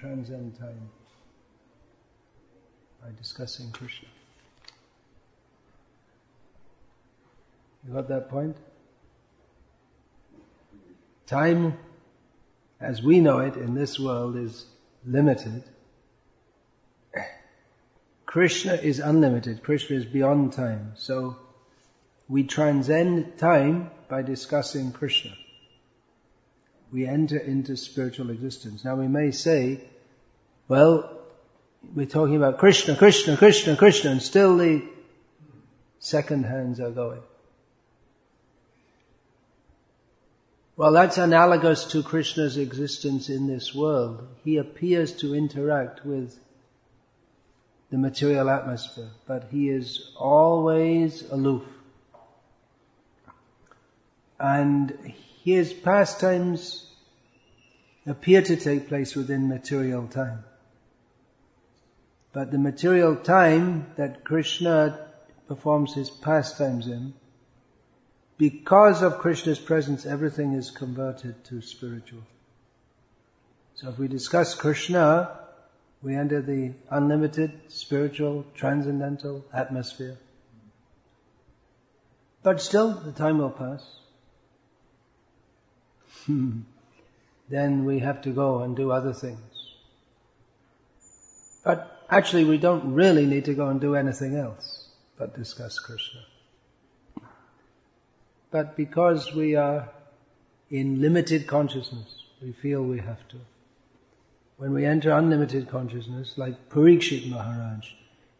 transcend time by discussing Krishna. You got that point? Time, as we know it in this world, is limited. Krishna is unlimited. Krishna is beyond time. So we transcend time by discussing Krishna. We enter into spiritual existence. Now we may say, well, we're talking about Krishna, Krishna, Krishna, Krishna, and still the second hands are going. Well, that's analogous to Krishna's existence in this world. He appears to interact with the material atmosphere, but he is always aloof. And his pastimes appear to take place within material time. But the material time that Krishna performs his pastimes in, because of Krishna's presence, everything is converted to spiritual. So if we discuss Krishna, we enter the unlimited, spiritual, transcendental atmosphere. But still, the time will pass. Then we have to go and do other things. But actually, we don't really need to go and do anything else but discuss Krishna. But because we are in limited consciousness, we feel we have to. When we enter unlimited consciousness, like Parikshit Maharaj,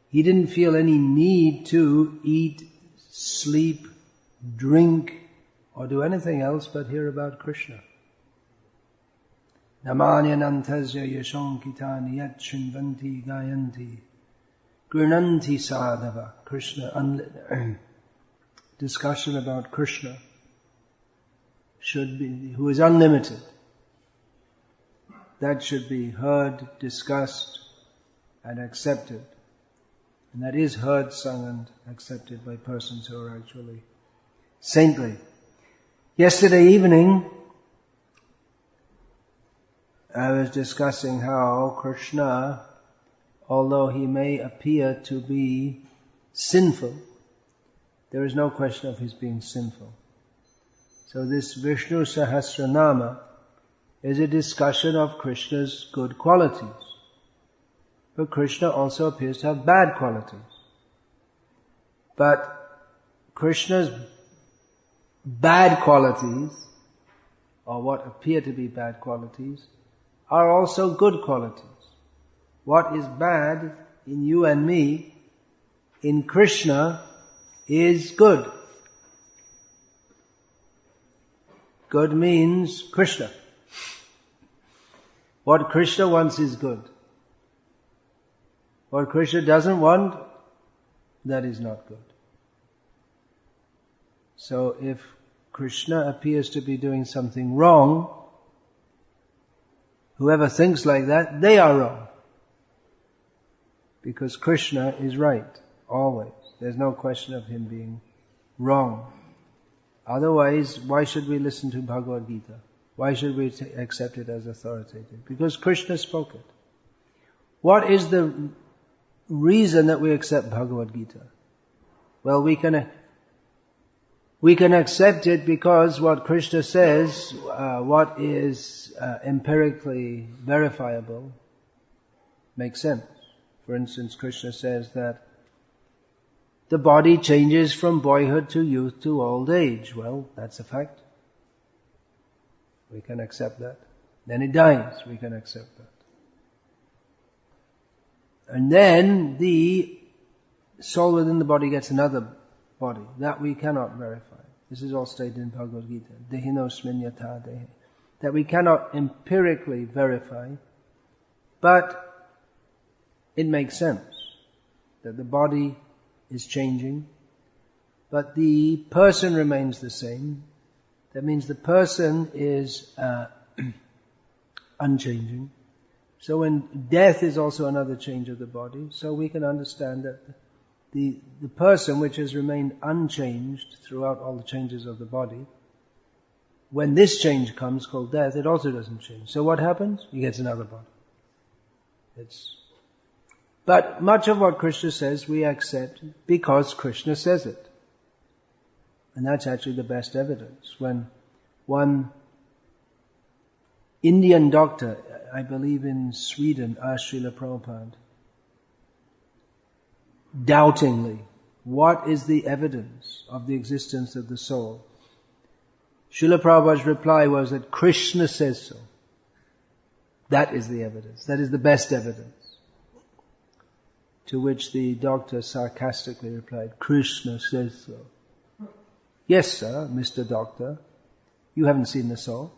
he didn't feel any need to eat, sleep, drink, or do anything else but hear about Krishna. Namanyanantasya yashankitani yat shrinvanti gayanti gurnanti sadhava. Krishna, discussion about Krishna should be, who is unlimited. That should be heard, discussed, and accepted. And that is heard, sung, and accepted by persons who are actually saintly. Yesterday evening, I was discussing how Krishna, although he may appear to be sinful, there is no question of his being sinful. So this Vishnu Sahasranama is a discussion of Krishna's good qualities. But Krishna also appears to have bad qualities. But Krishna's bad qualities, or what appear to be bad qualities, are also good qualities. What is bad in you and me, in Krishna, is good. Good means Krishna. What Krishna wants is good. What Krishna doesn't want, that is not good. So if Krishna appears to be doing something wrong, whoever thinks like that, they are wrong. Because Krishna is right, always. There's no question of him being wrong. Otherwise, why should we listen to Bhagavad Gita? Why should we accept it as authoritative? Because Krishna spoke it. What is the reason that we accept Bhagavad Gita? Well, we can accept it because what Krishna says, what is empirically verifiable, makes sense. For instance, Krishna says that the body changes from boyhood to youth to old age. Well, that's a fact. We can accept that. Then it dies. We can accept that. And then the soul within the body gets another body. That we cannot verify. This is all stated in Bhagavad Gita. Dehinosmin yatha dehe. That we cannot empirically verify, but it makes sense that the body is changing, but the person remains the same. That means the person is unchanging. So when death is also another change of the body, so we can understand that the person which has remained unchanged throughout all the changes of the body, when this change comes called death, it also doesn't change. So what happens? He gets another body. But much of what Krishna says we accept because Krishna says it. And that's actually the best evidence. When one Indian doctor, I believe in Sweden, asked Srila Prabhupada, doubtingly, what is the evidence of the existence of the soul? Srila Prabhupada's reply was that Krishna says so. That is the evidence. That is the best evidence. To which the doctor sarcastically replied, Krishna says so. Yes, sir, Mr. Doctor, you haven't seen the soul.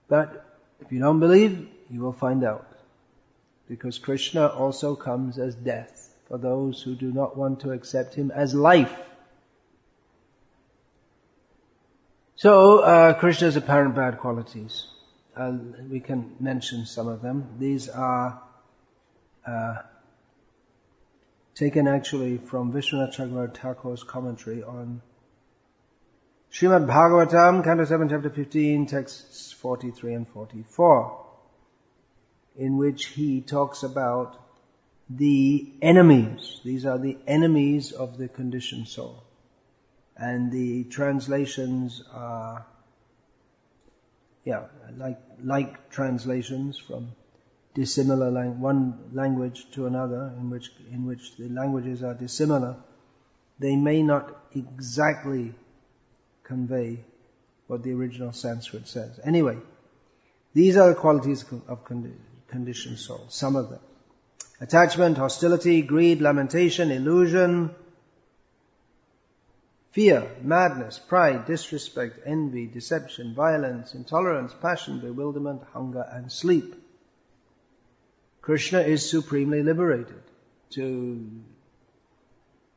But if you don't believe, you will find out. Because Krishna also comes as death for those who do not want to accept him as life. So, Krishna's apparent bad qualities. We can mention some of them. These are taken actually from Vishwanath Chakravarti Thakur's commentary on Srimad Bhagavatam, Canto 7, Chapter 15, texts 43 and 44, in which he talks about the enemies. These are the enemies of the conditioned soul. And the translations are, like translations from dissimilar one language to another, in which the languages are dissimilar. They may not exactly convey what the original Sanskrit says. Anyway, these are the qualities of conditioned soul, some of them. Attachment, hostility, greed, lamentation, illusion, fear, madness, pride, disrespect, envy, deception, violence, intolerance, passion, bewilderment, hunger, and sleep. Krishna is supremely liberated. To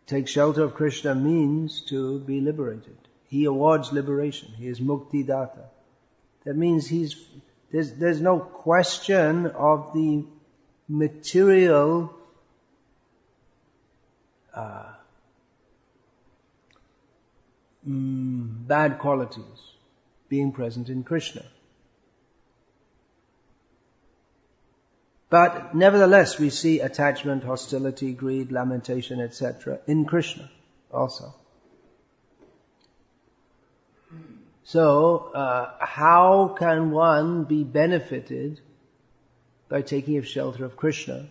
take shelter of Krishna means to be liberated. He awards liberation. He is Mukti Data. That means there's no question of the material bad qualities being present in Krishna. But nevertheless, we see attachment, hostility, greed, lamentation, etc. in Krishna also. So, how can one be benefited by taking shelter of Krishna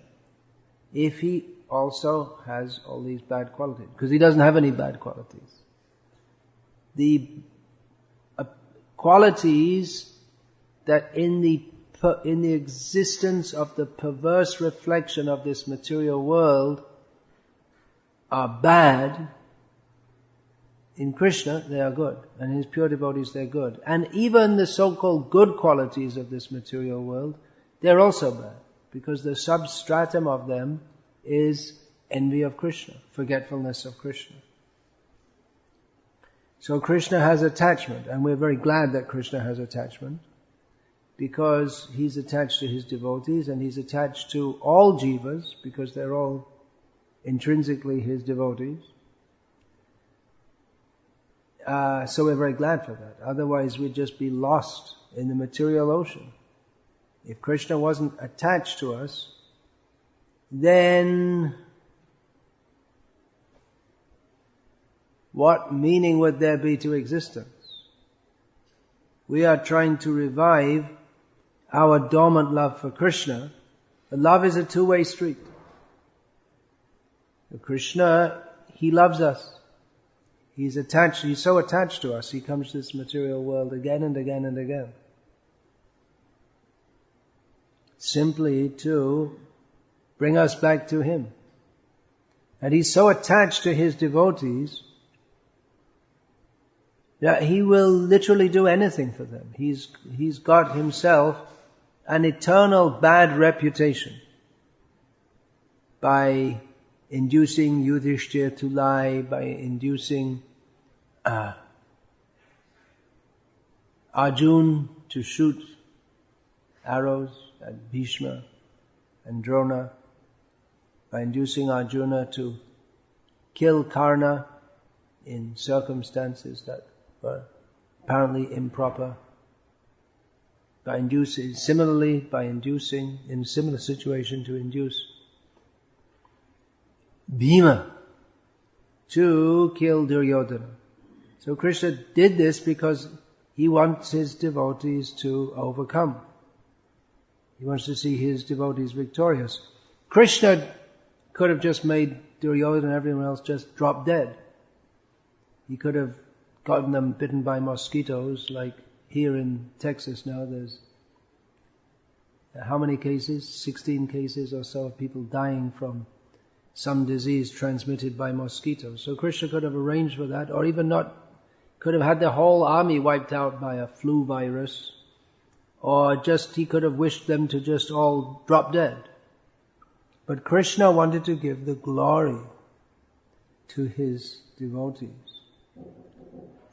if he also has all these bad qualities? Because he doesn't have any bad qualities. The qualities that in the existence of the perverse reflection of this material world are bad, in Krishna they are good, and in his pure devotees they're good. And even the so-called good qualities of this material world, they're also bad, because the substratum of them is envy of Krishna, forgetfulness of Krishna. So Krishna has attachment, and we're very glad that Krishna has attachment, because he's attached to his devotees, and he's attached to all jivas, because they're all intrinsically his devotees. So we're very glad for that. Otherwise we'd just be lost in the material ocean. If Krishna wasn't attached to us, then what meaning would there be to existence? We are trying to revive our dormant love for Krishna. But love is a two-way street. Krishna, he loves us. He's so attached to us, he comes to this material world again and again and again. Simply to bring us back to him. And he's so attached to his devotees that he will literally do anything for them. He's got himself an eternal bad reputation by inducing Yudhishthira to lie, by inducing Arjuna to shoot arrows at Bhishma and Drona, by inducing Arjuna to kill Karna in circumstances that were apparently improper. by inducing, similarly by inducing, in a similar situation to induce Bhima to kill Duryodhana. So Krishna did this because he wants his devotees to overcome. He wants to see his devotees victorious. Krishna could have just made Duryodhana and everyone else just drop dead. He could have gotten them bitten by mosquitoes, like here in Texas now there's how many cases? 16 cases or so of people dying from some disease transmitted by mosquitoes. So Krishna could have arranged for that, or even not, could have had the whole army wiped out by a flu virus, or just he could have wished them to just all drop dead. But Krishna wanted to give the glory to his devotees.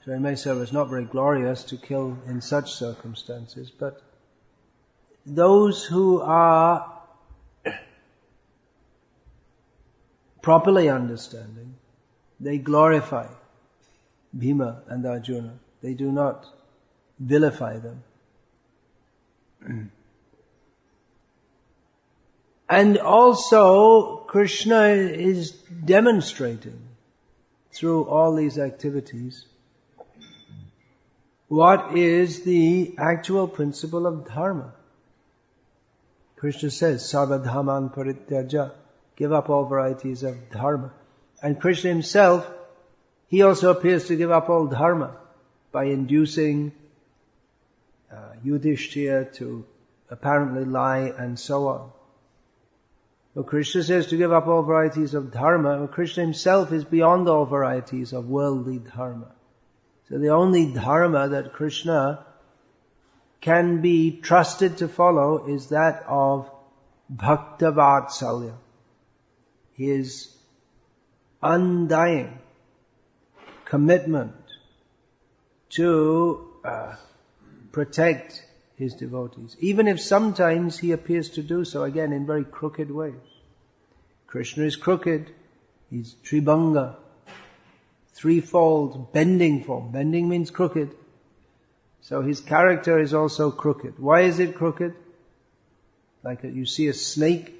So it may say it was not very glorious to kill in such circumstances, but those who are properly understanding, they glorify Bhima and Arjuna. They do not vilify them. And also, Krishna is demonstrating through all these activities what is the actual principle of dharma. Krishna says, Sarva dhamman parityaja, give up all varieties of dharma. And Krishna himself, he also appears to give up all dharma by inducing Yudhishthira to apparently lie and so on. So Krishna says to give up all varieties of dharma, but Krishna himself is beyond all varieties of worldly dharma. So the only dharma that Krishna can be trusted to follow is that of Bhakta Vatsalya, his undying commitment to protect his devotees, even if sometimes he appears to do so, again, in very crooked ways. Krishna is crooked, he's Tribhanga, threefold bending form. Bending means crooked. So his character is also crooked. Why is it crooked? Like you see a snake,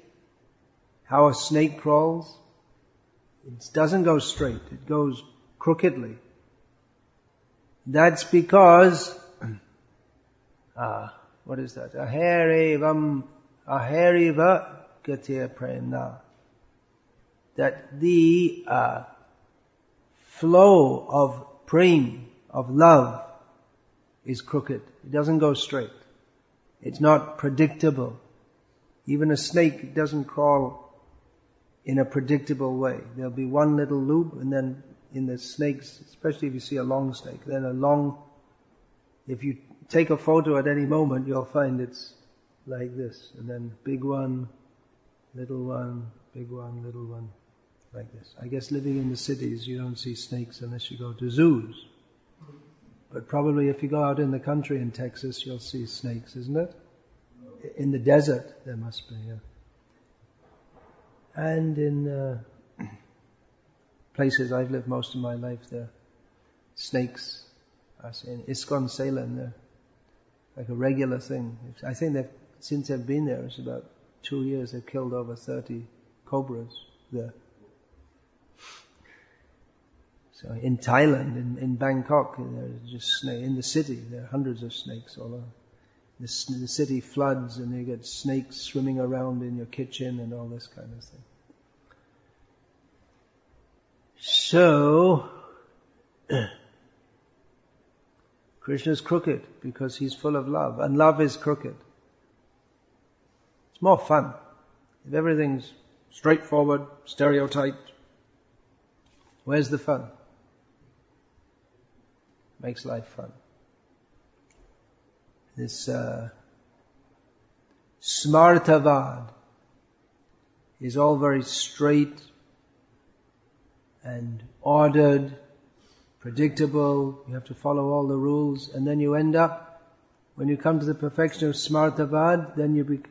how a snake crawls. It doesn't go straight, it goes crookedly. That's because, what is that? Ahariva gatir premna. That the flow of prem, of love, is crooked. It doesn't go straight. It's not predictable. Even a snake doesn't crawl in a predictable way. There'll be one little loop, and then in the snakes, especially if you see a long snake, then if you take a photo at any moment, you'll find it's like this. And then big one, little one, big one, little one, like this. I guess living in the cities, you don't see snakes unless you go to zoos. But probably if you go out in the country in Texas, you'll see snakes, isn't it? In the desert, there must be, yeah. And in places I've lived most of my life, there are snakes. In ISKCON Salem, they're like a regular thing. I think since they've been there, it's about 2 years, they've killed over 30 cobras there. So in Thailand, in Bangkok, there's just in the city, there are hundreds of snakes all over. The city floods and you get snakes swimming around in your kitchen and all this kind of thing. So, Krishna's crooked because he's full of love, and love is crooked. It's more fun. If everything's straightforward, stereotyped, where's the fun? Makes life fun. This smartavad is all very straight and ordered, predictable. You have to follow all the rules, and then you end up, when you come to the perfection of smartavad, then you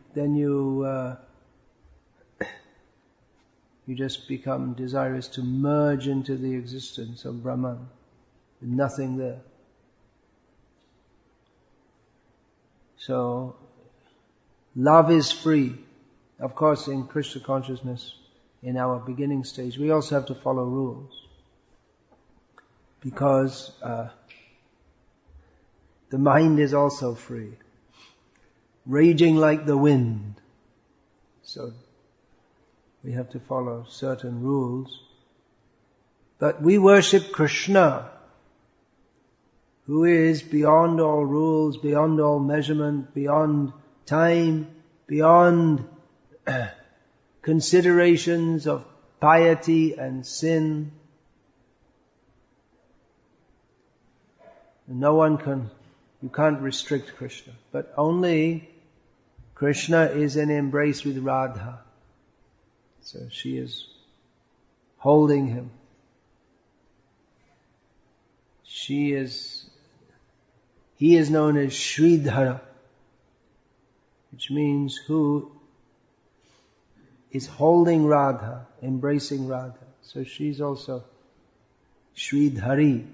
just become desirous to merge into the existence of Brahman, with nothing there. So, love is free. Of course, in Krishna consciousness, in our beginning stage, we also have to follow rules. Because the mind is also free. Raging like the wind. So, we have to follow certain rules. But we worship Krishna, who is beyond all rules, beyond all measurement, beyond time, beyond considerations of piety and sin. You can't restrict Krishna. But only Krishna is in embrace with Radha. So she is holding him. He is known as Sridhara, which means who is holding Radha, embracing Radha. So she's also Sridhari,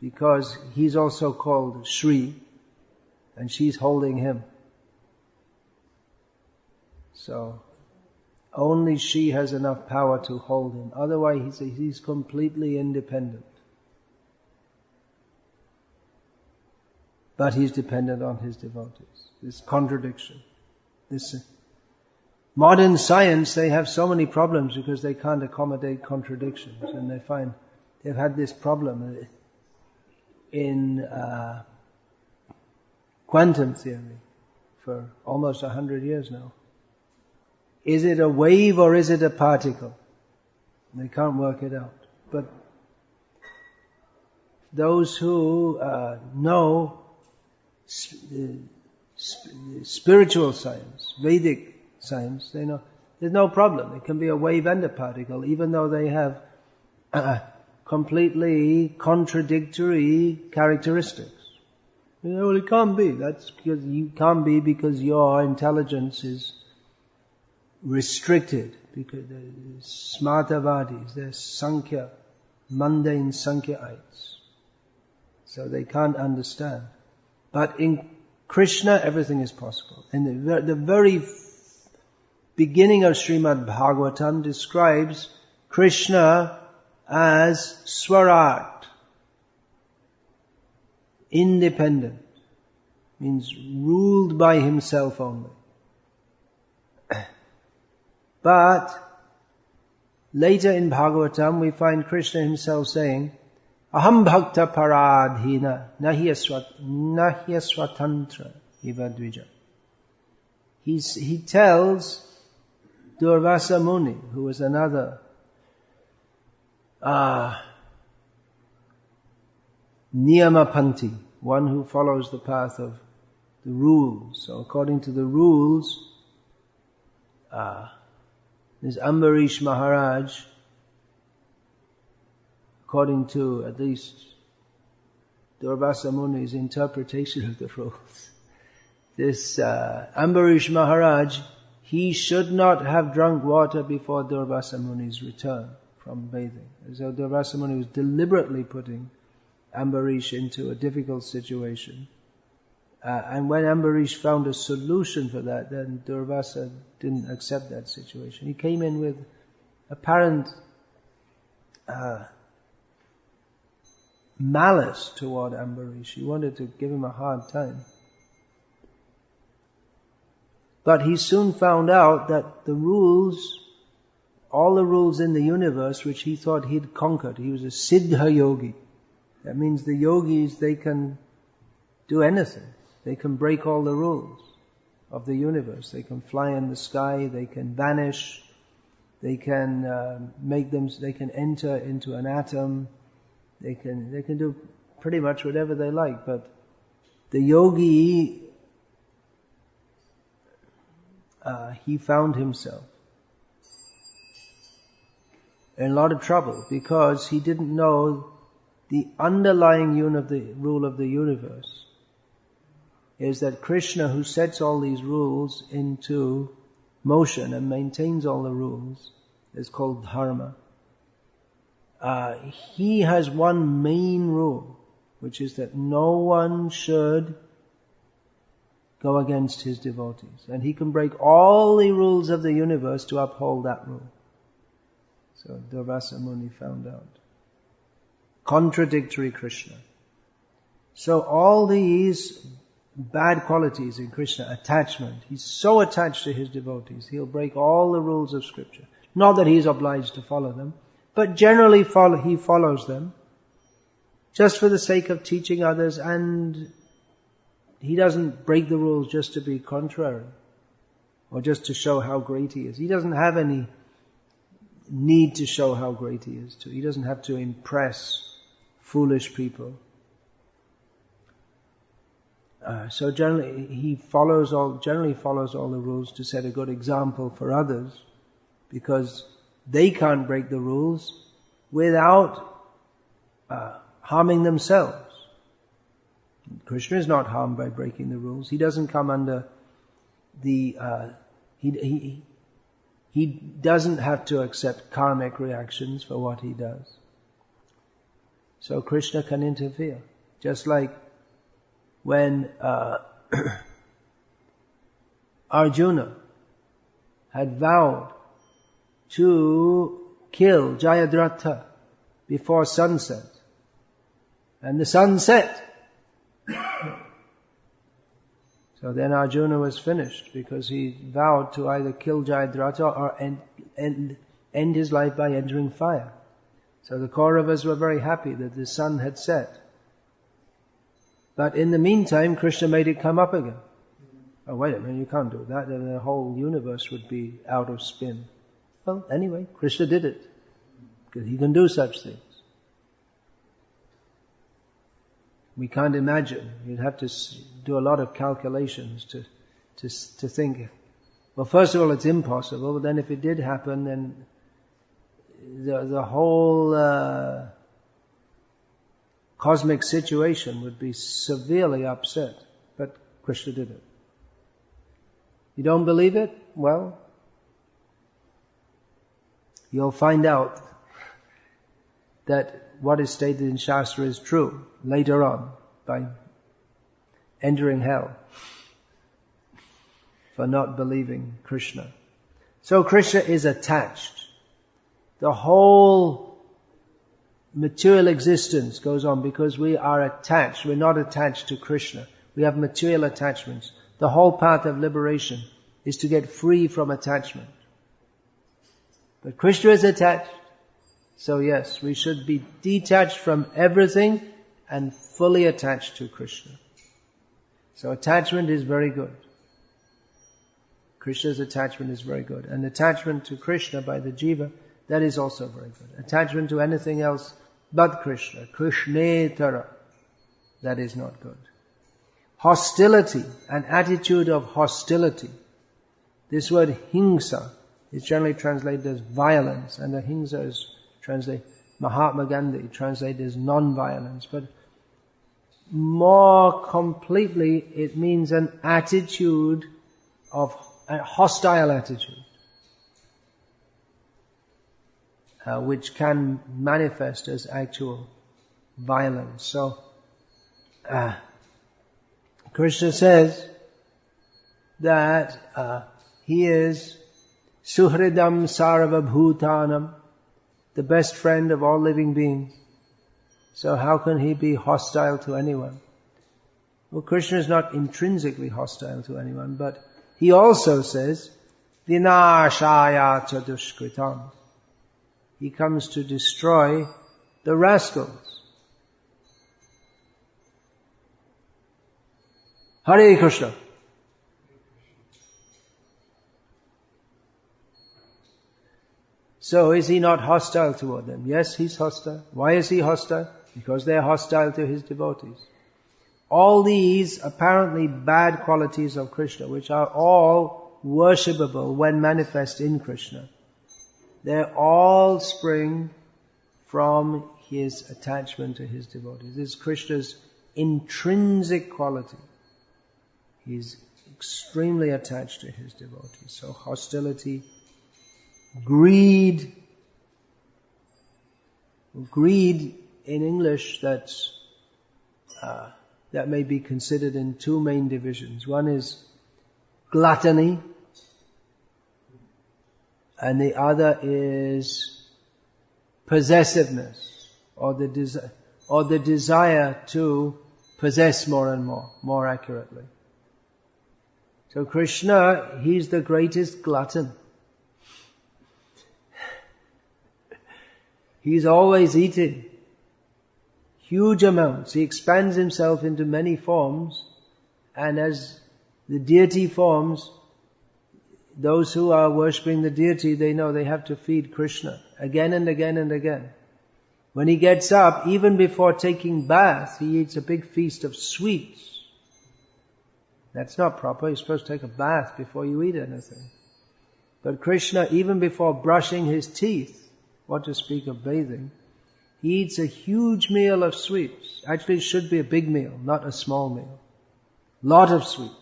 because he's also called Sri, and she's holding him. So only she has enough power to hold him. Otherwise he's completely independent. But he's dependent on his devotees. This contradiction. This modern science, they have so many problems because they can't accommodate contradictions. And they find they've had this problem in quantum theory for almost 100 years now. Is it a wave or is it a particle? They can't work it out. But those who know spiritual science, Vedic science, they know there's no problem. It can be a wave and a particle, even though they have completely contradictory characteristics. Well, it can't be. That's because you can't be because your intelligence is restricted. Because they're smartavadis, they're Sankhya, mundane Sankhya-ites. So they can't understand. But in Krishna, everything is possible. And the very beginning of Srimad Bhagavatam describes Krishna as Swarat, independent, means ruled by himself only. But later in Bhagavatam we find Krishna himself saying, Aham bhakta paradhina nahi swatantra iva dvija. He tells Durvasa Muni, who was another Niyamapanti, one who follows the path of the rules. So according to the rules, there's Ambarish Maharaj, according to at least Durvasa Muni's interpretation of the rules. This Ambarish Maharaj, he should not have drunk water before Durvasa Muni's return from bathing. So Durvasa Muni was deliberately putting Ambarish into a difficult situation. And when Ambarish found a solution for that, then Durvasa didn't accept that situation. He came in with apparent malice toward Ambarish. He wanted to give him a hard time. But he soon found out that the rules, all the rules in the universe which he thought he'd conquered, he was a Siddha yogi. That means the yogis, they can do anything. They can break all the rules of the universe. They can fly in the sky, they can vanish, they can they can enter into an atom, they can do pretty much whatever they like. But the yogi, he found himself in a lot of trouble because he didn't know the underlying rule of the universe is that Krishna, who sets all these rules into motion and maintains all the rules, is called dharma. He has one main rule, which is that no one should go against his devotees. And he can break all the rules of the universe to uphold that rule. So Durvasa Muni found out. Contradictory Krishna. So all these bad qualities in Krishna, attachment, he's so attached to his devotees, he'll break all the rules of scripture. Not that he's obliged to follow them, but generally he follows them just for the sake of teaching others, and he doesn't break the rules just to be contrary or just to show how great he is. He doesn't have any need to show how great he is. He doesn't have to impress foolish people. So generally he follows all the rules to set a good example for others, because they can't break the rules without harming themselves. Krishna is not harmed by breaking the rules. He doesn't come under the he doesn't have to accept karmic reactions for what he does. So Krishna can interfere, just like when Arjuna had vowed to kill Jayadratha before sunset, and the sun set. So then Arjuna was finished, because he vowed to either kill Jayadratha or end his life by entering fire. So the Kauravas were very happy that the sun had set. But in the meantime, Krishna made it come up again. Oh, wait a minute, you can't do that. Then the whole universe would be out of spin. Well, anyway, Krishna did it, because he can do such things. We can't imagine. You'd have to do a lot of calculations to think. Well, first of all, it's impossible. But then if it did happen, then the whole cosmic situation would be severely upset. But Krishna did it. You don't believe it? Well, you'll find out that what is stated in Shastra is true later on, by entering hell for not believing Krishna. So Krishna is attached. The whole material existence goes on because we are attached. We're not attached to Krishna. We have material attachments. The whole path of liberation is to get free from attachment. But Krishna is attached. So yes, we should be detached from everything and fully attached to Krishna. So attachment is very good. Krishna's attachment is very good. And attachment to Krishna by the jiva, that is also very good. Attachment to anything else but Krishna, Krishnetara, that is not good. Hostility, an attitude of hostility. This word hingsa is generally translated as violence, and ahimsa is translated, Mahatma Gandhi translated as non-violence, but more completely it means an attitude of a hostile attitude, which can manifest as actual violence. So Krishna says that he is Suhridam Sarva Bhutanam, the best friend of all living beings. So how can he be hostile to anyone? Well, Krishna is not intrinsically hostile to anyone, but he also says, Vinashaya Chadushkritam. He comes to destroy the rascals. Hare Krishna. So is he not hostile toward them? Yes, he's hostile. Why is he hostile? Because they're hostile to his devotees. All these apparently bad qualities of Krishna, which are all worshipable when manifest in Krishna, they all spring from his attachment to his devotees. This is Krishna's intrinsic quality. He's extremely attached to his devotees. So hostility, greed in English, that's that may be considered in two main divisions. One is gluttony, and the other is possessiveness, or the desire to possess more and more accurately. So Krishna, he's the greatest glutton. He's always eating huge amounts. He expands himself into many forms, and as the deity forms, those who are worshipping the deity, they know they have to feed Krishna again and again and again. When he gets up, even before taking bath, he eats a big feast of sweets. That's not proper. You're supposed to take a bath before you eat anything. But Krishna, even before brushing his teeth, what to speak of bathing, he eats a huge meal of sweets. Actually, it should be a big meal, not a small meal. Lot of sweets.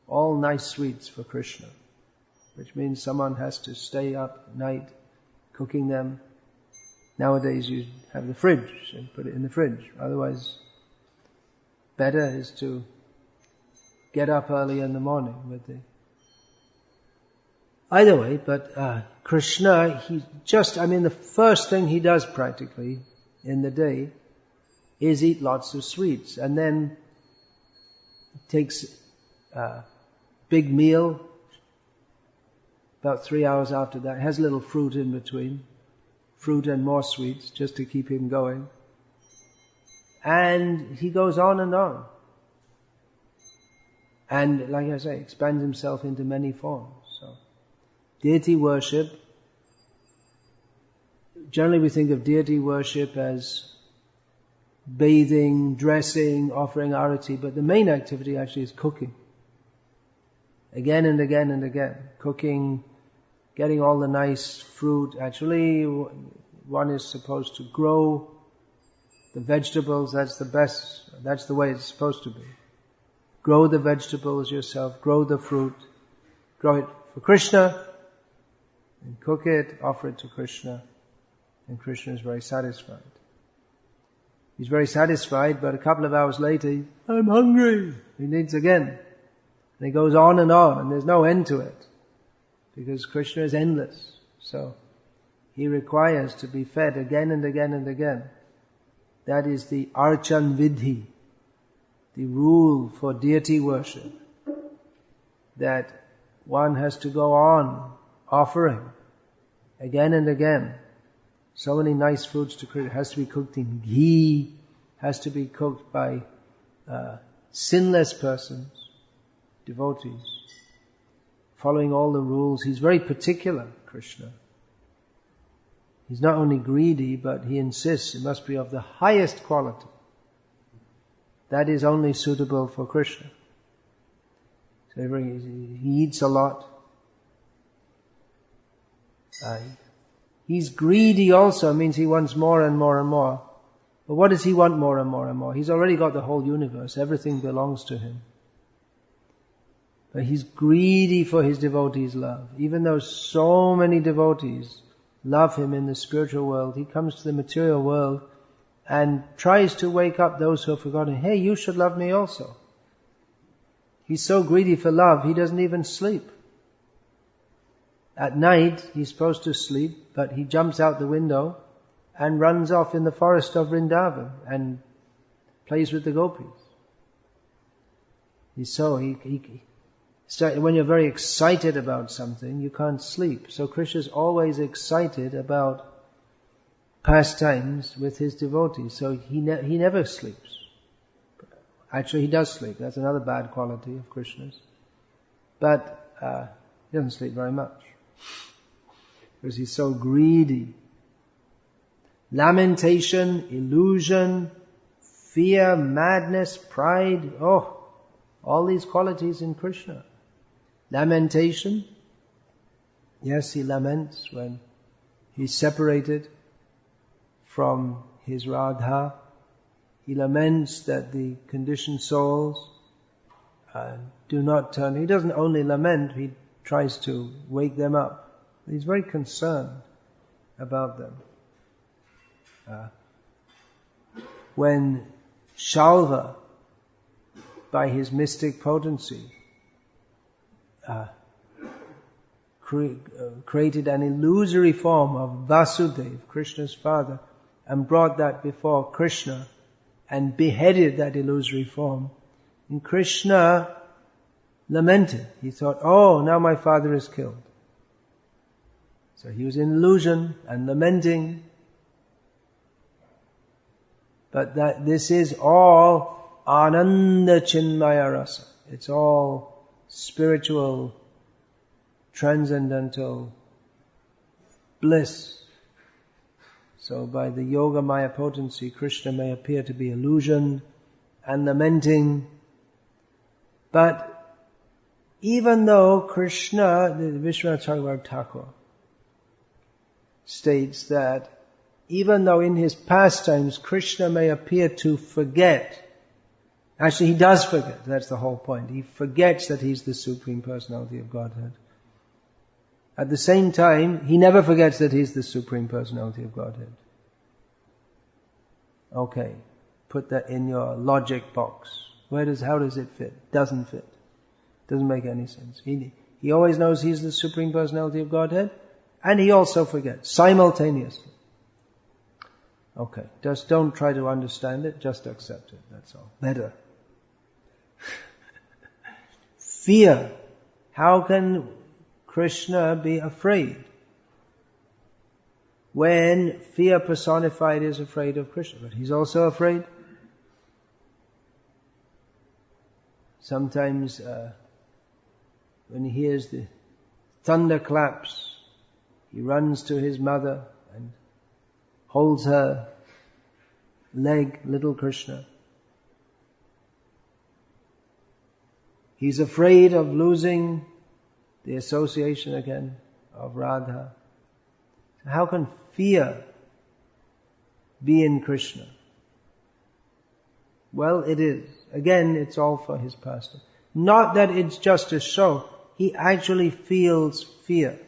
All nice sweets for Krishna. Which means someone has to stay up at night cooking them. Nowadays you have the fridge and put it in the fridge. Otherwise, better is to get up early in the morning with the... Either way, but Krishna, the first thing he does practically in the day is eat lots of sweets, and then takes a big meal. About 3 hours after that, has a little fruit in between, fruit and more sweets, just to keep him going. And he goes on and on. And like I say, expands himself into many forms. So, deity worship, generally we think of deity worship as bathing, dressing, offering arati, but the main activity actually is cooking. Again and again and again. Cooking, getting all the nice fruit. Actually, one is supposed to grow the vegetables. That's the best. That's the way it's supposed to be. Grow the vegetables yourself. Grow the fruit. Grow it for Krishna. And cook it, offer it to Krishna. And Krishna is very satisfied. He's very satisfied, but a couple of hours later, I'm hungry. He needs again. And it goes on, and there's no end to it. Because Krishna is endless. So, he requires to be fed again and again and again. That is the Archan Vidhi, the rule for deity worship. That one has to go on offering again and again. So many nice foods to Krishna. It has to be cooked in ghee, has to be cooked by sinless persons, devotees, following all the rules. He's very particular, Krishna. He's not only greedy, but he insists it must be of the highest quality. That is only suitable for Krishna. So he eats a lot. He's greedy also, means he wants more and more and more. But what does he want more and more and more? He's already got the whole universe. Everything belongs to him. But he's greedy for his devotees' love. Even though so many devotees love him in the spiritual world, he comes to the material world and tries to wake up those who have forgotten. Hey, you should love me also. He's so greedy for love, he doesn't even sleep. At night, he's supposed to sleep, but he jumps out the window and runs off in the forest of Vrindavan and plays with the gopis. When you're very excited about something, you can't sleep. So Krishna's always excited about pastimes with his devotees. So he never sleeps. Actually, he does sleep. That's another bad quality of Krishna's. But he doesn't sleep very much. Because he's so greedy. Lamentation, illusion, fear, madness, pride. Oh, all these qualities in Krishna. Lamentation. Yes, he laments when he's separated from his Radha. He laments that the conditioned souls do not turn. He doesn't only lament, he tries to wake them up. He's very concerned about them. When Shalva, by his mystic potency, created an illusory form of Vasudeva, Krishna's father, and brought that before Krishna and beheaded that illusory form. And Krishna lamented. He thought, oh, now my father is killed. So he was in illusion and lamenting. But this is all Ananda Chinmaya Rasa. It's all spiritual, transcendental bliss. So by the Yoga Maya potency, Krishna may appear to be illusion and lamenting. But even though Krishna, the Vishwanath Thakur states that even though in his pastimes Krishna may appear to forget, actually he does forget, that's the whole point. He forgets that he's the Supreme Personality of Godhead. At the same time, he never forgets that he's the Supreme Personality of Godhead. Okay, put that in your logic box. How does it fit? Doesn't fit. Doesn't make any sense. He always knows he's the Supreme Personality of Godhead, and he also forgets, simultaneously. Okay, just don't try to understand it, just accept it, that's all. Better. Fear. How can Krishna be afraid? When fear personified is afraid of Krishna, but he's also afraid. Sometimes when he hears the thunderclaps, he runs to his mother and holds her leg, little Krishna. He's afraid of losing the association again of Radha. How can fear be in Krishna? Well, it is. Again, it's all for his pastime. Not that it's just a show. He actually feels fear.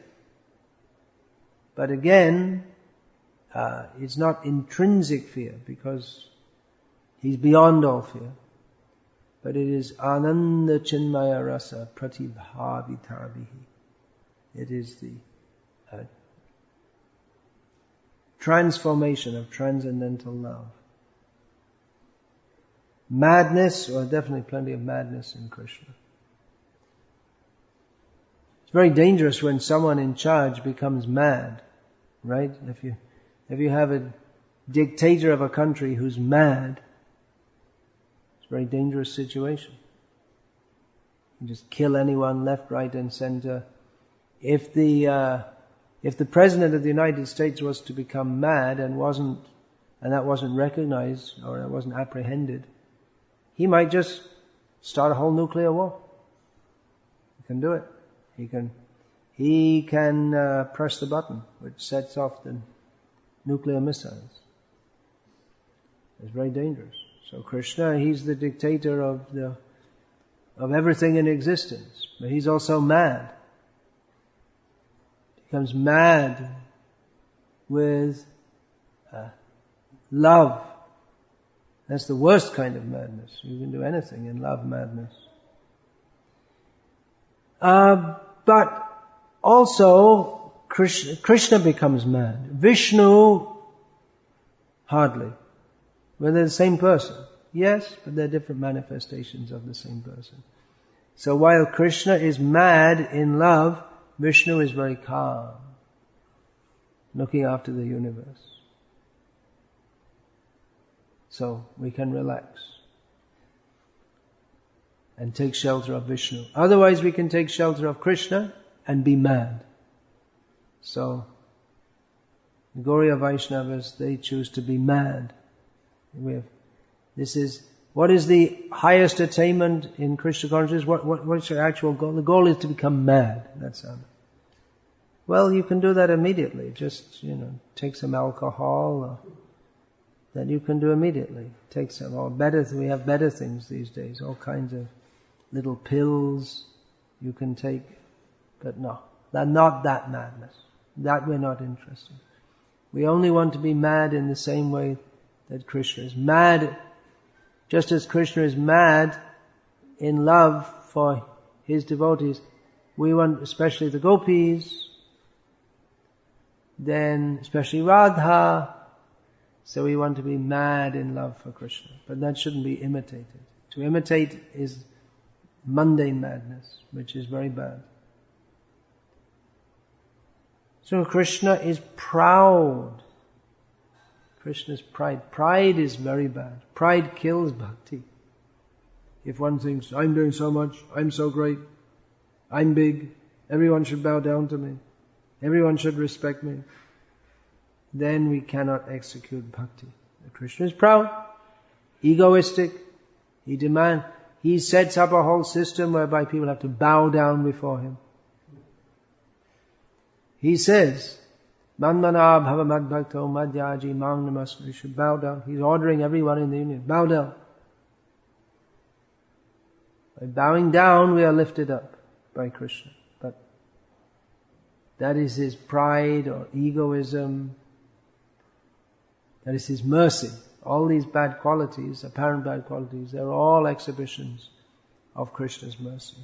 But again, it's not intrinsic fear because he's beyond all fear. But it is Ananda Chinmaya Rasa Pratibhavitavihi. It is the transformation of transcendental love. Madness, or definitely plenty of madness in Krishna. It's very dangerous when someone in charge becomes mad, right? If you have a dictator of a country who's mad, it's a very dangerous situation. You just kill anyone left, right, and center. If the President of the United States was to become mad and that wasn't recognized or that wasn't apprehended, he might just start a whole nuclear war. He can do it. He can press the button which sets off the nuclear missiles. It's very dangerous. So Krishna, he's the dictator of everything in existence, but he's also mad. He becomes mad with love. That's the worst kind of madness. You can do anything in love madness. But also Krishna becomes mad. Vishnu, hardly. Well, they're the same person. Yes, but they're different manifestations of the same person. So while Krishna is mad in love, Vishnu is very calm, looking after the universe. So we can relax and take shelter of Vishnu. Otherwise we can take shelter of Krishna and be mad. So the Gauriya Vaishnavas, they choose to be mad. What is the highest attainment in Krishna consciousness? What's your actual goal? The goal is to become mad. That's how. Well, you can do that immediately. Just, take some alcohol, that you can do immediately. Take some, we have better things these days, all kinds of little pills you can take. But no, not that madness. That we're not interested in. We only want to be mad in the same way that Krishna is. Mad Just as Krishna is mad in love for his devotees, we want, especially the gopis, then especially Radha, so we want to be mad in love for Krishna. But that shouldn't be imitated. To imitate is mundane madness, which is very bad. So Krishna is proud. Krishna's pride. Pride is very bad. Pride kills bhakti. If one thinks, I'm doing so much, I'm so great, I'm big, everyone should bow down to me, everyone should respect me, then we cannot execute bhakti. Krishna is proud, egoistic, he sets up a whole system whereby people have to bow down before him. He says, Mandana bhava madbhakto madhyaji mang namaskar. You should bow down. He's ordering everyone in the union, bow down. By bowing down, we are lifted up by Krishna. But that is his pride or egoism. That is his mercy. All these bad qualities, apparent bad qualities, they're all exhibitions of Krishna's mercy.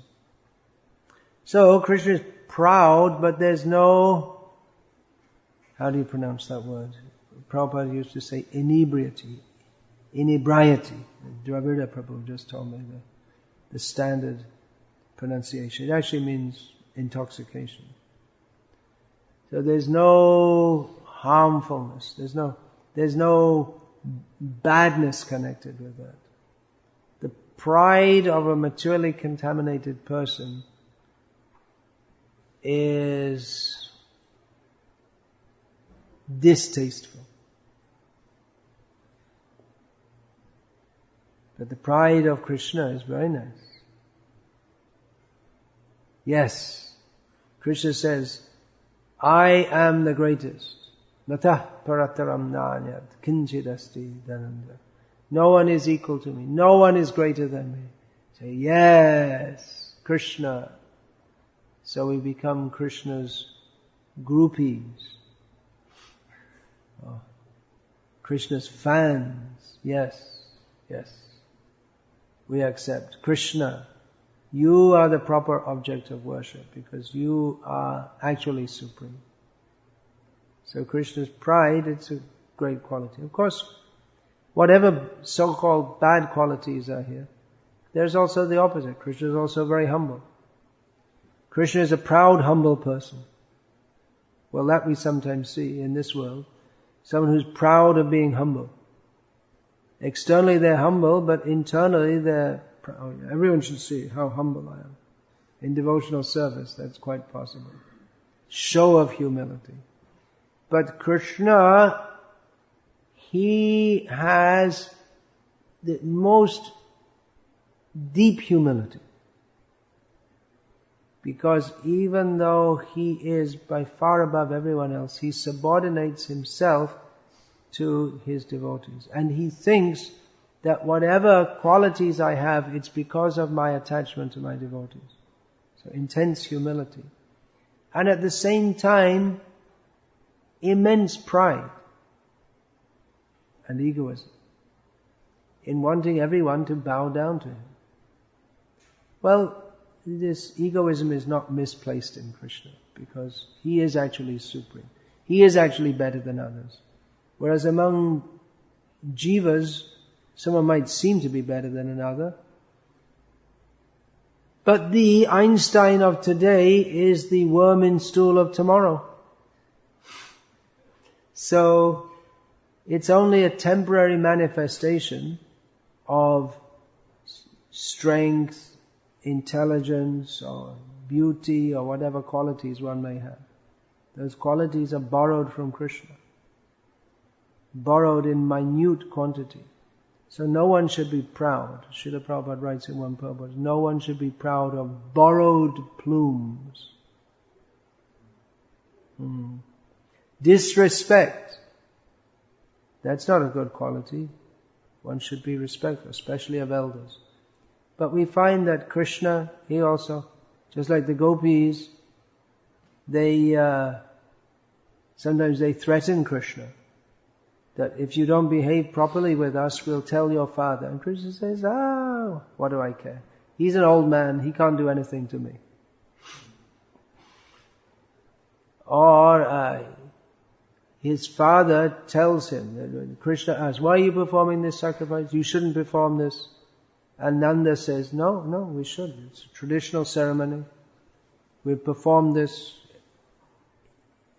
So, Krishna is proud, but there's no, how do you pronounce that word? Prabhupada used to say inebriety. Dravida Prabhu just told me the standard pronunciation. It actually means intoxication. So there's no harmfulness. There's no badness connected with that. The pride of a maturely contaminated person is distasteful. But the pride of Krishna is very nice. Yes, Krishna says, I am the greatest. Natah parataram nanyat kinchidasti dhananda. No one is equal to me. No one is greater than me. Say, yes, Krishna. So we become Krishna's groupies. Oh. Krishna's fans. Yes. We accept. Krishna, you are the proper object of worship because you are actually supreme. So Krishna's pride, it's a great quality. Of course, whatever so-called bad qualities are here, there's also the opposite. Krishna is also very humble. Krishna is a proud, humble person. Well, that we sometimes see in this world. Someone who's proud of being humble. Externally they're humble, but internally they're proud. Everyone should see how humble I am. In devotional service, that's quite possible. Show of humility. But Krishna, he has the most deep humility. Because even though he is by far above everyone else, he subordinates himself to his devotees. And he thinks that whatever qualities I have, it's because of my attachment to my devotees. So intense humility. And at the same time, immense pride and egoism in wanting everyone to bow down to him. Well, this egoism is not misplaced in Krishna because he is actually supreme. He is actually better than others. Whereas among jivas, someone might seem to be better than another. But the Einstein of today is the worm in stool of tomorrow. So, it's only a temporary manifestation of strength, intelligence, or beauty, or whatever qualities one may have. Those qualities are borrowed from Krishna. Borrowed in minute quantity. So no one should be proud. Srila Prabhupada writes in one purport, no one should be proud of borrowed plumes. Disrespect. That's not a good quality. One should be respectful, especially of elders. But we find that Krishna, he also, just like the gopis, sometimes they threaten Krishna. that if you don't behave properly with us, we'll tell your father. And Krishna says, oh, what do I care? He's an old man, he can't do anything to me. Or his father tells him, Krishna asks, why are you performing this sacrifice? You shouldn't perform this. And Nanda says, no, we should. It's a traditional ceremony. We've performed this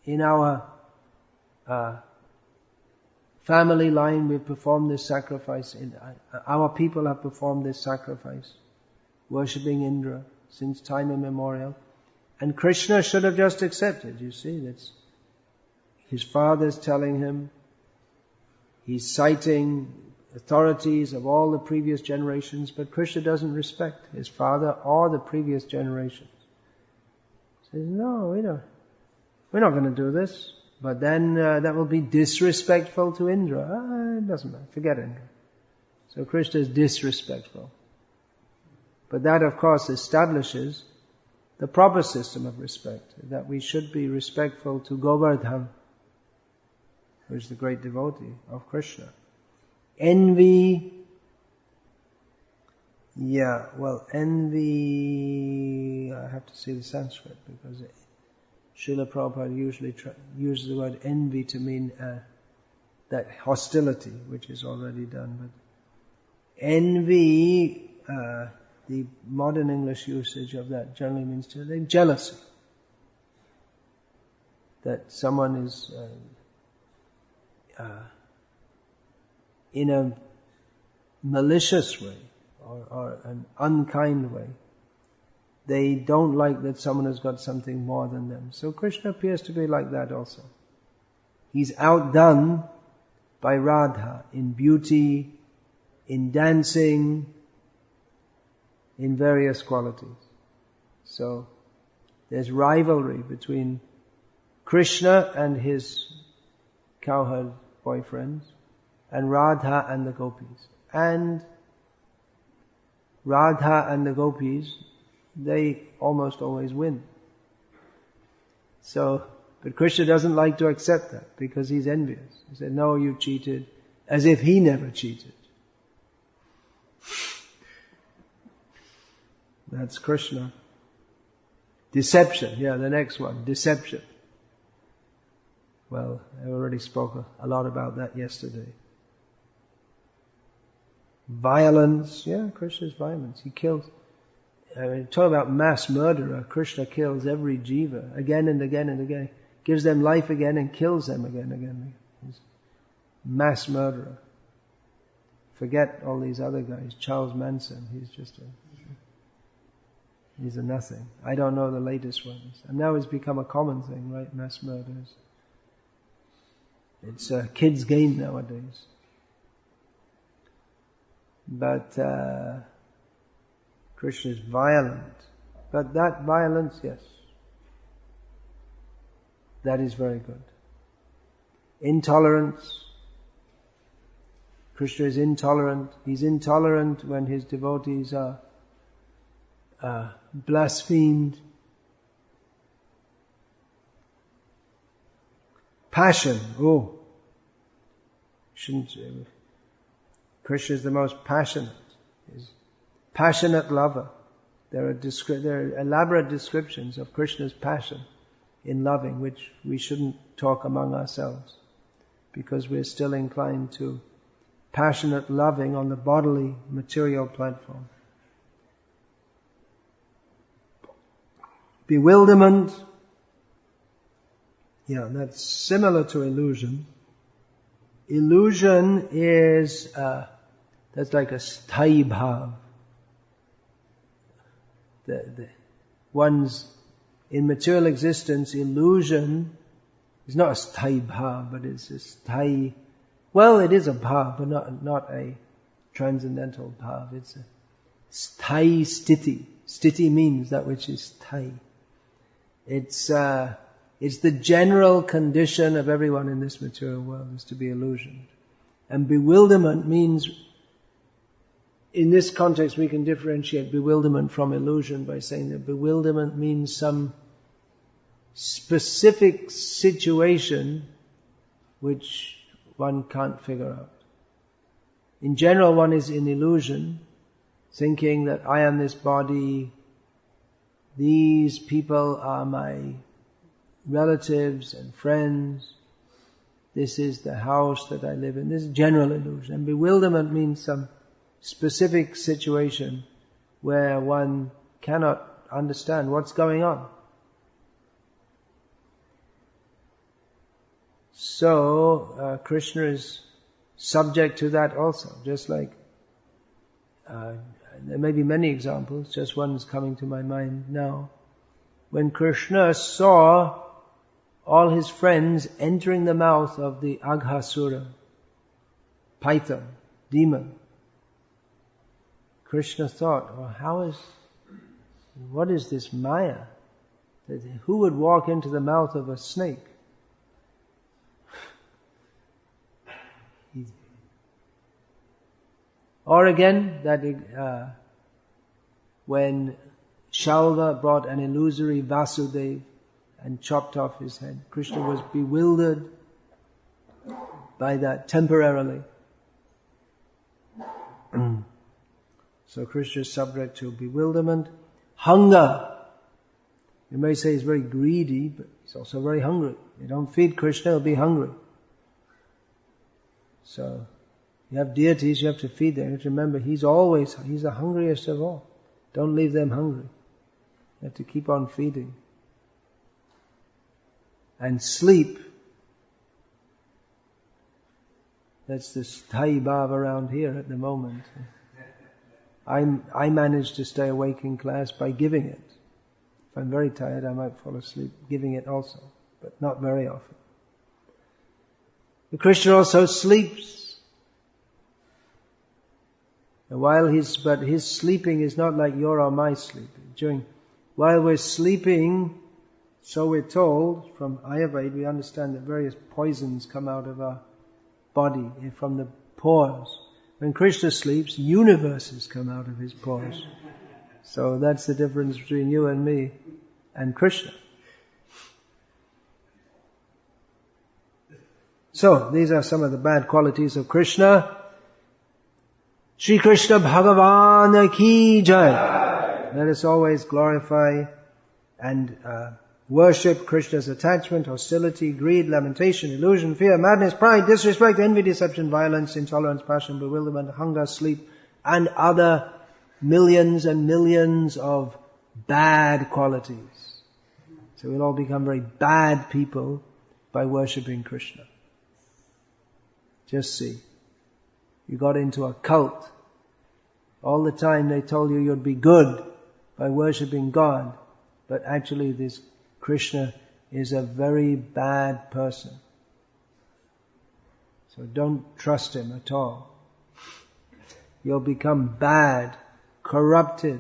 in our family line. We've performed this sacrifice. Our people have performed this sacrifice, worshipping Indra since time immemorial. And Krishna should have just accepted. You see, that's his father's telling him. He's citing authorities of all the previous generations, but Krishna doesn't respect his father or the previous generations. He says, no, we're not going to do this. But then that will be disrespectful to Indra. It doesn't matter. Forget Indra. So Krishna is disrespectful. But that, of course, establishes the proper system of respect, that we should be respectful to Govardhan, who is the great devotee of Krishna. Envy, envy, I have to see the Sanskrit, because Srila Prabhupada usually uses the word envy to mean that hostility, which is already done. But envy, the modern English usage of that generally means jealousy. That someone is in a malicious way or an unkind way. They don't like that someone has got something more than them. So Krishna appears to be like that also. He's outdone by Radha in beauty, in dancing, in various qualities. So there's rivalry between Krishna and his cowherd boyfriends, and Radha and the gopis. And Radha and the gopis, they almost always win. So, but Krishna doesn't like to accept that because he's envious. He said, no, you cheated, as if he never cheated. That's Krishna. Deception, the next one, deception. Well, I already spoke a lot about that yesterday. Violence, Krishna's violence. He kills. Talk about mass murderer. Krishna kills every jiva again and again and again. Gives them life again and kills them again and again. He's mass murderer. Forget all these other guys. Charles Manson, he's a nothing. I don't know the latest ones. And now it's become a common thing, right? Mass murders. It's a kid's game nowadays. But Krishna is violent. But that violence, yes, that is very good. Intolerance. Krishna is intolerant. He's intolerant when his devotees are blasphemed. Passion. Krishna is the most passionate. He's passionate lover. There are elaborate descriptions of Krishna's passion in loving, which we shouldn't talk among ourselves, because we're still inclined to passionate loving on the bodily, material platform. Bewilderment. That's similar to illusion. Illusion is, that's like a sthayi bhav. One's, in material existence, illusion is not a sthayi bhav, but it's a sthayi, it is a bhav, but not a transcendental bhav. It's a sthayi sthiti. Sthiti means that which is sthayi. It's the general condition of everyone in this material world is to be illusioned. And bewilderment means, in this context we can differentiate bewilderment from illusion by saying that bewilderment means some specific situation which one can't figure out. In general, one is in illusion, thinking that I am this body, these people are my relatives and friends, this is the house that I live in. This is general illusion. And bewilderment means some specific situation where one cannot understand what's going on. So, Krishna is subject to that also, just like, there may be many examples, just one is coming to my mind now. When Krishna saw all his friends entering the mouth of the Aghasura, python, demon, Krishna thought, well, what is this Maya? Who would walk into the mouth of a snake? Or again, that when Shalva brought an illusory Vasudeva and chopped off his head, Krishna was bewildered by that temporarily. So Krishna is subject to bewilderment. Hunger. You may say he's very greedy, but he's also very hungry. You don't feed Krishna, he'll be hungry. So, you have deities, you have to feed them. You have to remember, he's the hungriest of all. Don't leave them hungry. You have to keep on feeding. And sleep. That's the sthayi bhav around here at the moment. I manage to stay awake in class by giving it. If I'm very tired, I might fall asleep giving it also, but not very often. The Krishna also sleeps. But his sleeping is not like your or my sleeping. While we're sleeping, so we're told, from Ayurveda, we understand that various poisons come out of our body from the pores. When Krishna sleeps, universes come out of his pores. So that's the difference between you and me and Krishna. So, these are some of the bad qualities of Krishna. Shri Krishna Bhagavan ki jai. Let us always glorify and worship Krishna's attachment, hostility, greed, lamentation, illusion, fear, madness, pride, disrespect, envy, deception, violence, intolerance, passion, bewilderment, hunger, sleep, and other millions and millions of bad qualities. So we'll all become very bad people by worshipping Krishna. Just see. You got into a cult. All the time they told you you'd be good by worshipping God. But actually this Krishna is a very bad person. So don't trust him at all. You'll become bad, corrupted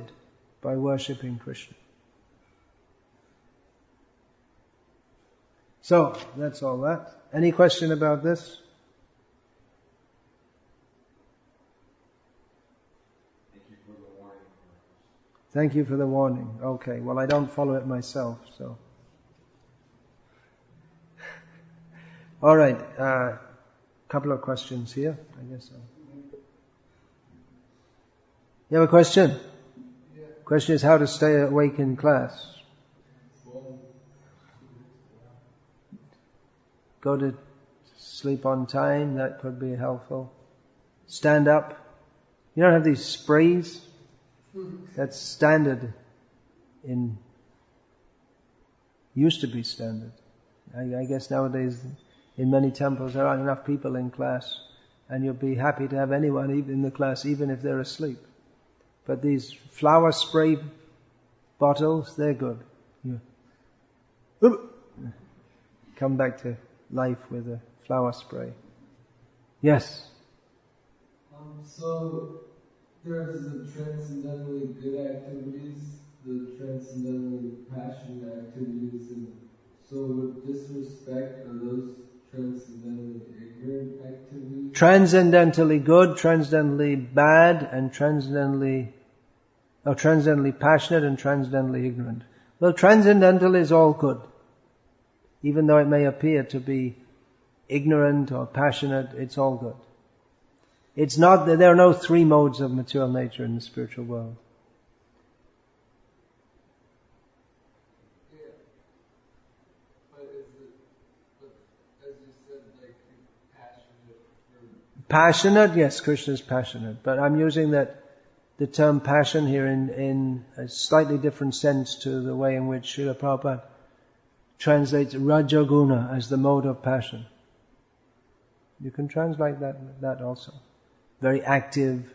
by worshipping Krishna. So, that's all that. Any question about this? Thank you for the warning. Okay, well I don't follow it myself, so. Alright, couple of questions here, I guess so. You have a question? Yeah. Question is how to stay awake in class. Go to sleep on time, that could be helpful. Stand up. You don't have these sprays? That's standard used to be standard. I guess nowadays in many temples there aren't enough people in class, and you'll be happy to have anyone even in the class, even if they're asleep. But these flower spray bottles, they're good. Yeah. Come back to life with a flower spray. Yes? So there's the transcendentally good activities, the transcendentally passionate activities, and so with disrespect are those transcendentally ignorant activities? Transcendentally good, transcendently bad, and transcendently passionate and transcendently ignorant. Well, transcendental is all good, even though it may appear to be ignorant or passionate, it's all good. It's not that there are no three modes of material nature in the spiritual world. Yeah. But as you said, like passionate for... Passionate, yes, Krishna is passionate. But I'm using the term passion here in a slightly different sense to the way in which Srila Prabhupada translates Rajaguna as the mode of passion. You can translate that also. Very active,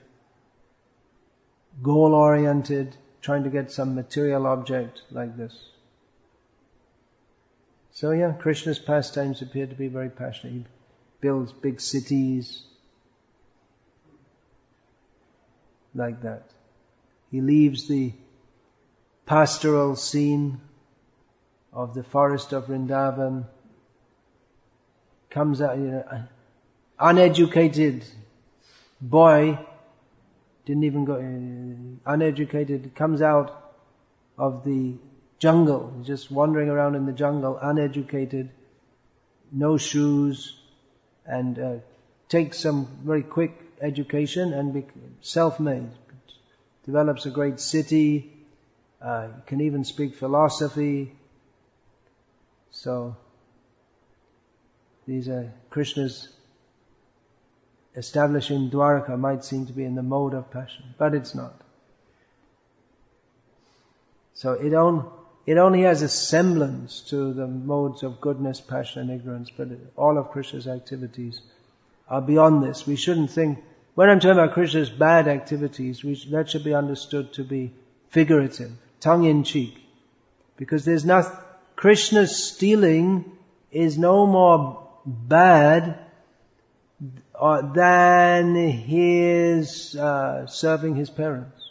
goal-oriented, trying to get some material object like this. So yeah, Krishna's pastimes appear to be very passionate. He builds big cities like that. He leaves the pastoral scene of the forest of Vrindavan, comes out, uneducated boy, didn't even go, uneducated, comes out of the jungle, just wandering around in the jungle, uneducated, no shoes, and takes some very quick education and self-made, develops a great city, can even speak philosophy. So these are Krishna's establishing Dwaraka might seem to be in the mode of passion, but it's not. So it only has a semblance to the modes of goodness, passion and ignorance, but all of Krishna's activities are beyond this. We shouldn't think, when I'm talking about Krishna's bad activities, that should be understood to be figurative, tongue-in-cheek. Because there's not, Krishna's stealing is no more bad than his serving his parents.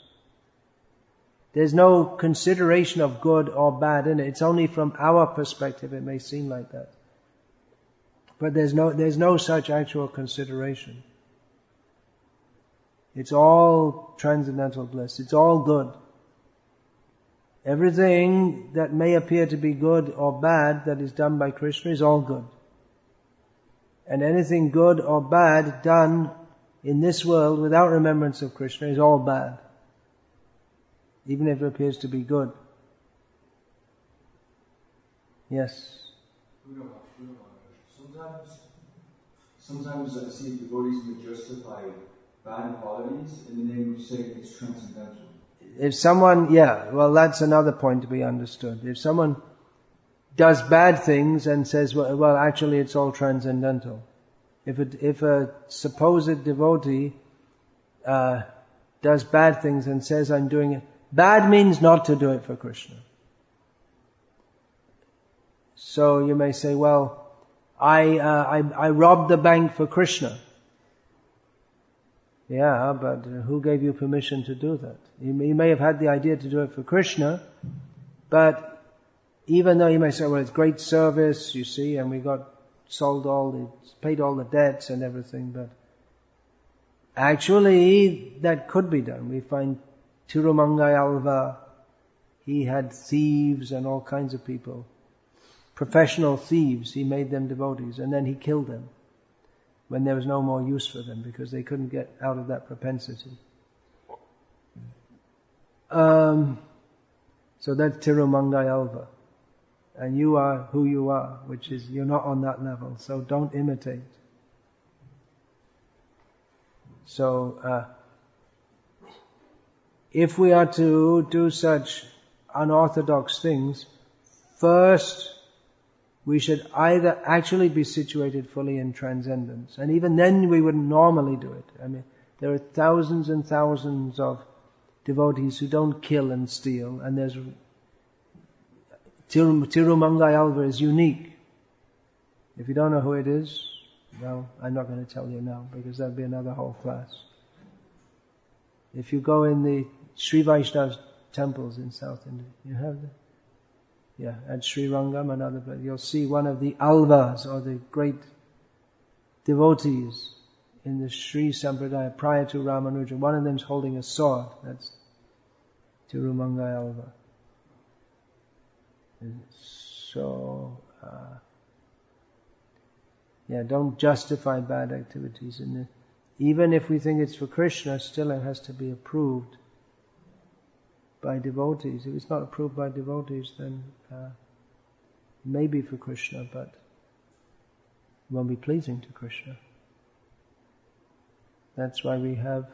There's no consideration of good or bad in it. It's only from our perspective it may seem like that. But there's no such actual consideration. It's all transcendental bliss. It's all good. Everything that may appear to be good or bad that is done by Krishna is all good. And anything good or bad done in this world without remembrance of Krishna is all bad. Even if it appears to be good. Yes? Sometimes I see devotees may justify bad qualities in the name of saying it's transcendental. If someone, that's another point to be understood. If someone does bad things and says, well actually it's all transcendental. If a supposed devotee does bad things and says, I'm doing it, bad means not to do it for Krishna. So you may say, well, I robbed the bank for Krishna. Yeah, but who gave you permission to do that? You may have had the idea to do it for Krishna, but even though you may say, well, it's great service, you see, and we paid all the debts and everything, but actually that could be done. We find Tirumangai Alva, he had thieves and all kinds of people. Professional thieves, he made them devotees, and then he killed them when there was no more use for them because they couldn't get out of that propensity. So that's Tirumangai Alva. And you are who you are, which is, you're not on that level, so don't imitate. So, if we are to do such unorthodox things, first we should either actually be situated fully in transcendence, and even then we wouldn't normally do it. I mean, there are thousands and thousands of devotees who don't kill and steal, and there's Tirumangai Alva is unique. If you don't know who it is, well, I'm not going to tell you now because that'd be another whole class. If you go in the Sri Vaishnava temples in South India, you have them. Yeah, at Sri Rangam and other places, you'll see one of the Alvas or the great devotees in the Sri Sampradaya prior to Ramanuja. One of them's holding a sword. That's Tirumangai Alva. So, Yeah, don't justify bad activities in it. Even if we think it's for Krishna, still it has to be approved by devotees. If it's not approved by devotees, then maybe for Krishna, but it won't be pleasing to Krishna. That's why we have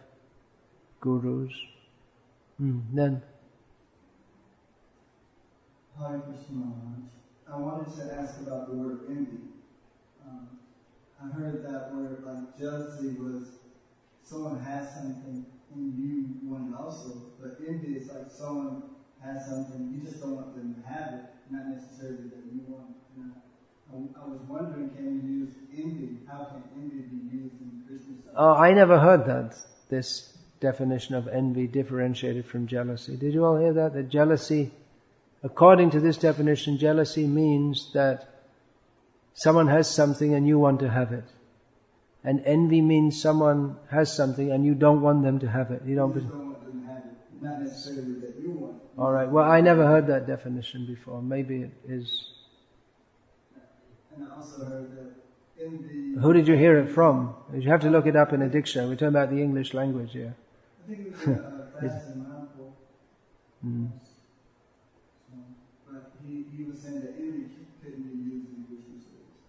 gurus. Then. Hare Krishna Maharaj. I wanted to ask about the word envy. I heard that word like jealousy was someone has something and you want it also, but envy is like someone has something, you just don't want them to have it, not necessarily that you want it. I was wondering, can you use envy? How can envy be used in Krishna's? Oh, I never heard that, this definition of envy differentiated from jealousy. Did you all hear that? That jealousy, according to this definition, jealousy means that someone has something and you want to have it. And envy means someone has something and you don't want them to have it. You don't want them to have it, not necessarily that you want it. Alright, well I never heard that definition before. Maybe it is. And I also heard that envy... Who did you hear it from? You have to look it up in a dictionary. We're talking about the English language here. I think it was Fast and Mindful. But he was saying that envy couldn't be used in Krishna service.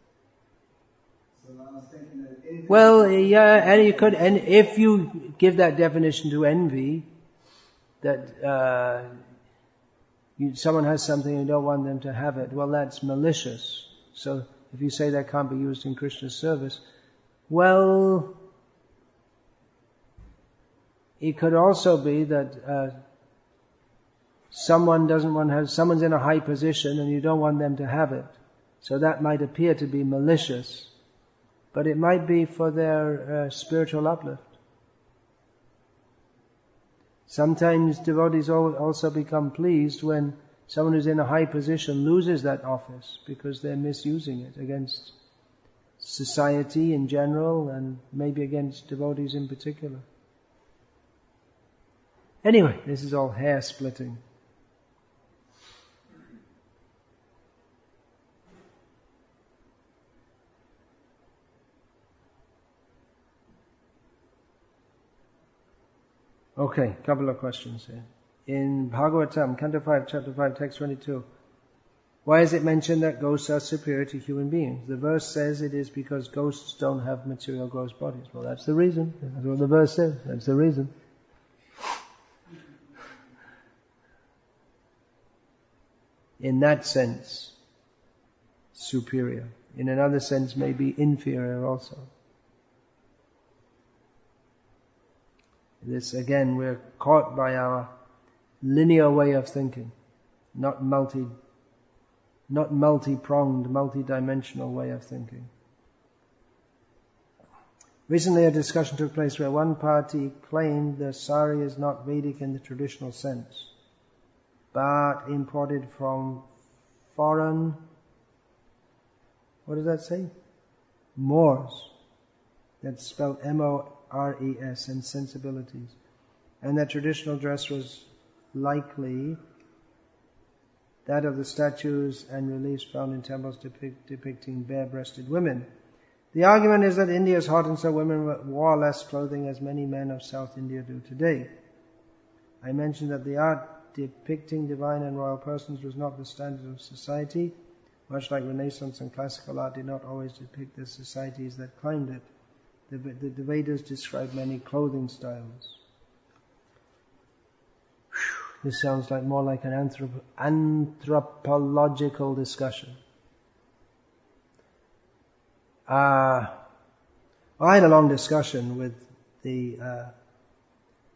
So I was thinking that envy... Well, yeah, and you could, and if you give that definition to envy, that someone has something and you don't want them to have it, well, that's malicious. So if you say that can't be used in Krishna's service, well, it could also be that someone doesn't want to have, someone's in a high position and you don't want them to have it. So that might appear to be malicious, but it might be for their spiritual uplift. Sometimes devotees also become pleased when someone who's in a high position loses that office because they're misusing it against society in general and maybe against devotees in particular. Anyway, this is all hair splitting. Okay, couple of questions here. In Bhagavatam, Canto 5, Chapter 5, Text 22, why is it mentioned that ghosts are superior to human beings? The verse says it is because ghosts don't have material gross bodies. Well, that's the reason. That's what the verse says. That's the reason. In that sense, superior. In another sense, maybe inferior also. This, again, we're caught by our linear way of thinking, not multi-pronged, multi-dimensional way of thinking. Recently a discussion took place where one party claimed the sari is not Vedic in the traditional sense, but imported from foreign, what does that say? Moors. That's spelled M-O-R-E-S, and sensibilities. And that traditional dress was likely that of the statues and reliefs found in temples depicting bare-breasted women. The argument is that India is hot and so women wore less clothing as many men of South India do today. I mentioned that the art depicting divine and royal persons was not the standard of society, much like Renaissance and classical art did not always depict the societies that claimed it. The Vedas describe many clothing styles. This sounds like more like an anthropological discussion. I had a long discussion with the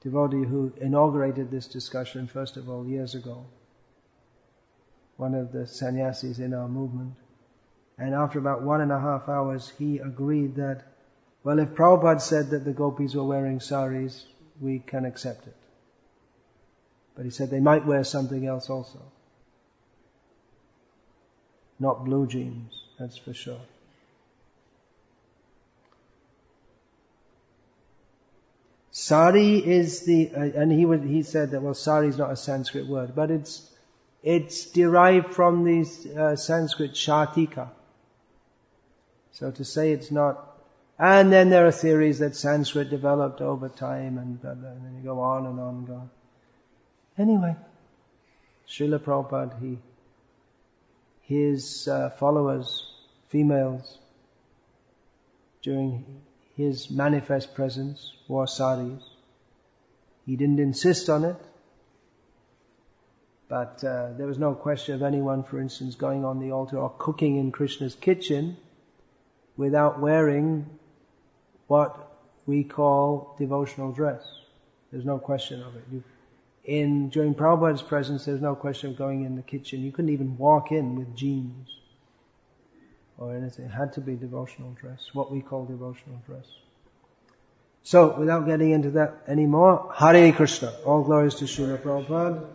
devotee who inaugurated this discussion, first of all, years ago. One of the sannyasis in our movement. And after about 1.5 hours, he agreed that, well, if Prabhupada said that the gopis were wearing saris, we can accept it. But he said they might wear something else also. Not blue jeans, that's for sure. Sari is and he said that, well, sari is not a Sanskrit word, but it's derived from the Sanskrit shatika. So to say it's not, and then there are theories that Sanskrit developed over time and blah, blah, and then you go on and on and go on. Anyway, Srila Prabhupada, his followers, females, during his manifest presence wore saris. He didn't insist on it, but there was no question of anyone, for instance, going on the altar or cooking in Krishna's kitchen without wearing what we call devotional dress. There's no question of it. During Prabhupada's presence, there's no question of going in the kitchen. You couldn't even walk in with jeans or anything. It had to be devotional dress, what we call devotional dress. So, without getting into that anymore, Hare Krishna. All glories to Srila Prabhupada.